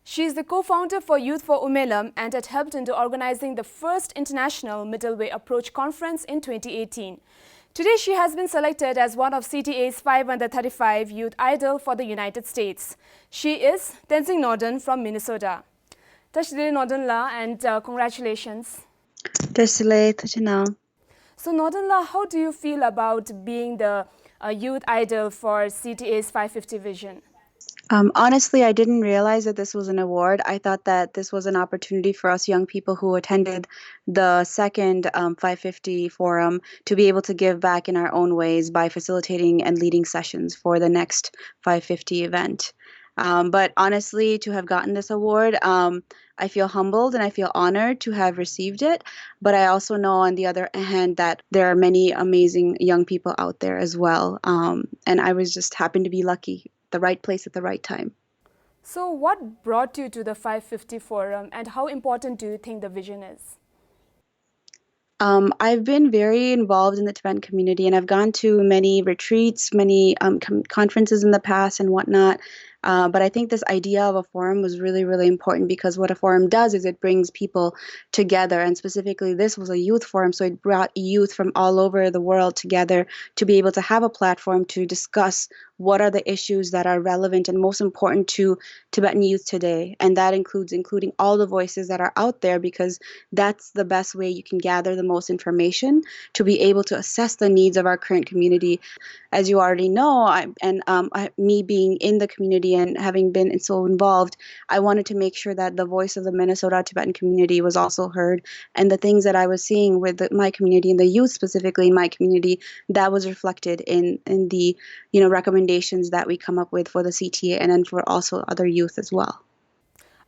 She is the co-founder for Youth for Umaylam and had helped into organizing the first International Middle-Way Approach Conference in 2018. Today, she has been selected as one of CTA's 5 under 35 Youth Idol for the United States. She is Tenzin Nordon from Minnesota. Tashidil Nordon La, and congratulations. So Nordon La, how do you feel about being the Youth Idol for CTA's 550 Vision? Honestly, I didn't realize that this was an award. I thought that this was an opportunity for us young people who attended the second 550 forum to be able to give back in our own ways by facilitating and leading sessions for the next 550 event. But honestly, to have gotten this award, I feel humbled and I feel honored to have received it. But I also know, on the other hand, that there are many amazing young people out there as well. And I was just happened to be lucky. The right place at the right time. So what brought you to the 550 Forum and how important do you think the vision is? I've been very involved in the Tibetan community and I've gone to many retreats, many conferences in the past and whatnot. But I think this idea of a forum was really, really important because what a forum does is it brings people together. And specifically, this was a youth forum. So it brought youth from all over the world together to be able to have a platform to discuss what are the issues that are relevant and most important to Tibetan youth today. And that including all the voices that are out there, because that's the best way you can gather the most information to be able to assess the needs of our current community. As you already know, me being in the community and having been so involved, I wanted to make sure that the voice of the Minnesota Tibetan community was also heard, and the things that I was seeing with my community and the youth specifically in my community, that was reflected in the recommendations that we come up with for the CTA and then for also other youth as well.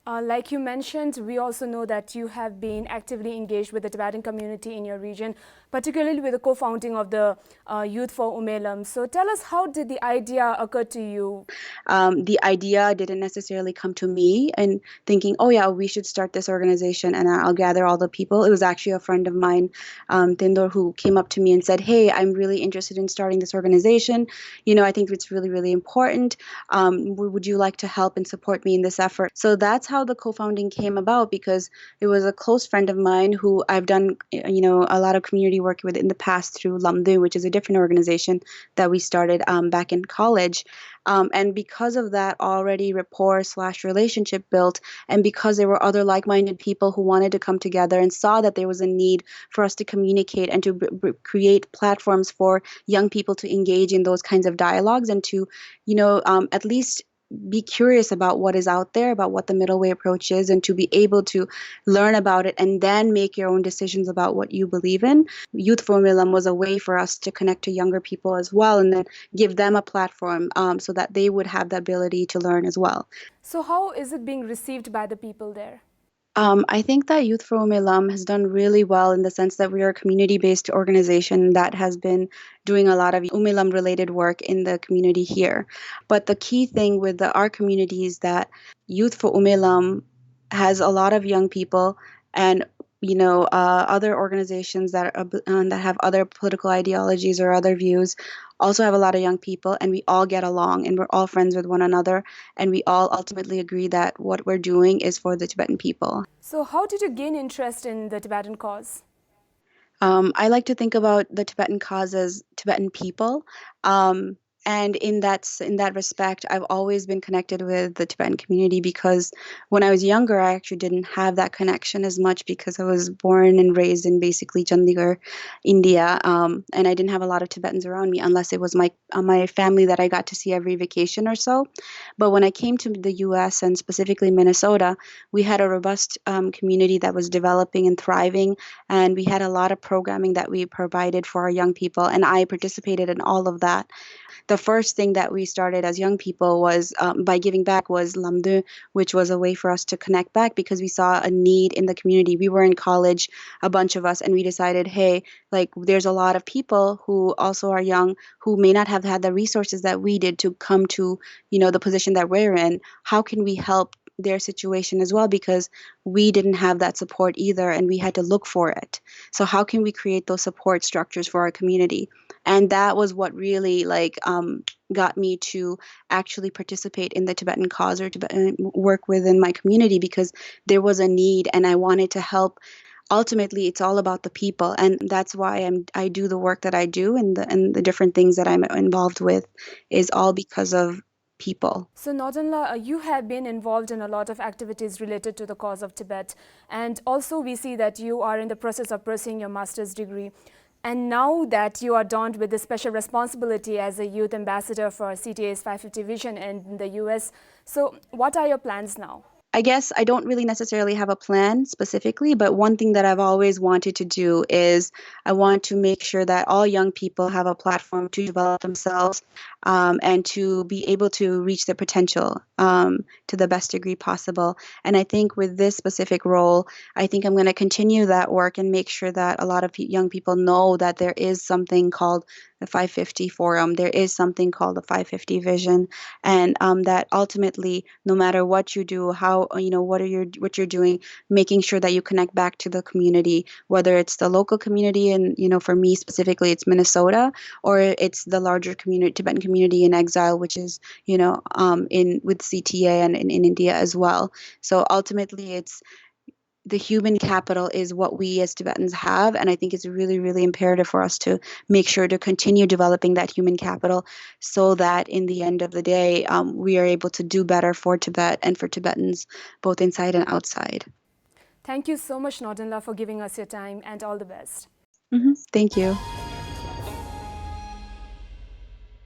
Like you mentioned, we also know that you have been actively engaged with the Tibetan community in your region, particularly with the co-founding of the Youth for Umaylam. So tell us, how did the idea occur to you? The idea didn't necessarily come to me and thinking, oh yeah, we should start this organization and I'll gather all the people. It was actually a friend of mine, Tindor, who came up to me and said, hey, I'm really interested in starting this organization. I think it's really, really important. Would you like to help and support me in this effort? So that's how the co-founding came about, because it was a close friend of mine who I've done, a lot of community work with in the past through Lamdu, which is a different organization that we started back in college. And because of that already rapport/relationship built, and because there were other like-minded people who wanted to come together and saw that there was a need for us to communicate and to create platforms for young people to engage in those kinds of dialogues and to, at least be curious about what is out there, about what the middle way approach is, and to be able to learn about it and then make your own decisions about what you believe in. Youth for Umaylam was a way for us to connect to younger people as well and then give them a platform so that they would have the ability to learn as well. So how is it being received by the people there? I think that Youth for Umaylam has done really well in the sense that we are a community-based organization that has been doing a lot of Umaylam-related work in the community here. But the key thing with our community is that Youth for Umaylam has a lot of young people, and other organizations that have other political ideologies or other views also have a lot of young people, and we all get along and we're all friends with one another, and we all ultimately agree that what we're doing is for the Tibetan people. So how did you gain interest in the Tibetan cause? I like to think about the Tibetan cause as Tibetan people. And in that respect, I've always been connected with the Tibetan community, because when I was younger, I actually didn't have that connection as much because I was born and raised in basically Chandigarh, India, and I didn't have a lot of Tibetans around me unless it was my family that I got to see every vacation or so. But when I came to the U.S. and specifically Minnesota, we had a robust community that was developing and thriving, and we had a lot of programming that we provided for our young people, and I participated in all of that. The first thing that we started as young people was by giving back was Lamdu, which was a way for us to connect back because we saw a need in the community. We were in college, a bunch of us, and we decided, hey, there's a lot of people who also are young who may not have had the resources that we did to come to, the position that we're in. How can we help their situation as well, because we didn't have that support either and we had to look for it. So how can we create those support structures for our community? And that was what really got me to actually participate in the Tibetan cause or Tibetan work within my community, because there was a need and I wanted to help. Ultimately, it's all about the people, and that's why I do the work that I do, and the different things that I'm involved with is all because of people. So Nordon, you have been involved in a lot of activities related to the cause of Tibet, and also we see that you are in the process of pursuing your master's degree. And now that you are donned with the special responsibility as a youth ambassador for CTA's 550 Vision in the US, so what are your plans now? I guess I don't really necessarily have a plan specifically, but one thing that I've always wanted to do is I want to make sure that all young people have a platform to develop themselves, and to be able to reach their potential to the best degree possible. And I think with this specific role, I think I'm going to continue that work and make sure that a lot of young people know that there is something called the 550 Forum, there is something called the 550 Vision, and that ultimately, no matter what you do, how what you're doing, making sure that you connect back to the community, whether it's the local community, and for me specifically, it's Minnesota, or it's the larger community, Tibetan community in exile, which is in with CTA and in India as well. So ultimately, it's the human capital is what we as Tibetans have, and I think it's really, really imperative for us to make sure to continue developing that human capital, so that in the end of the day, we are able to do better for Tibet and for Tibetans, both inside and outside. Thank you so much, Nordon, for giving us your time, and all the best. Thank you.